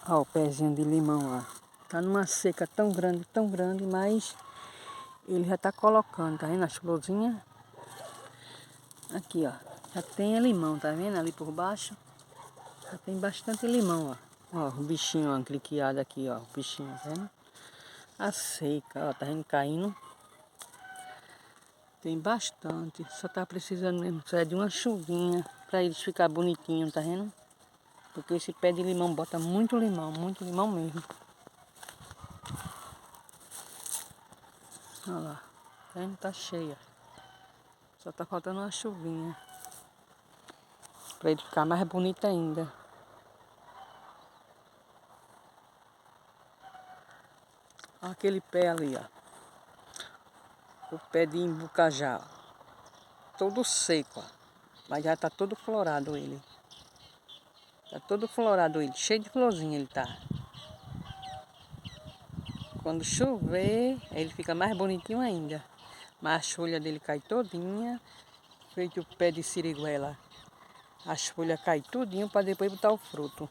Ó, o pezinho de limão lá. Tá numa seca tão grande, mas ele já tá colocando, tá vendo as florzinhas? Aqui, ó. Já tem limão, tá vendo? Ali por baixo. Já tem bastante limão, ó. Ó, o bichinho, ó, cliqueado aqui, ó. O bichinho, tá vendo? A seca, ó, tá vendo? Caindo. Tem bastante. Só tá precisando mesmo só é de uma chuvinha pra eles ficar bonitinhos, tá vendo? Porque esse pé de limão bota muito limão mesmo. Olha lá, tá vendo? Tá cheia. Só tá faltando uma chuvinha pra ele ficar mais bonito ainda. Olha aquele pé ali, ó. O pé de imbucajá, ó. Todo seco, ó. Mas já tá todo florado ele. Tá todo florado ele, cheio de florzinha ele tá. Quando chover, ele fica mais bonitinho ainda. Mas as folhas dele caem todinha, feito o pé de siriguela. As folhas caem tudinho para depois botar o fruto.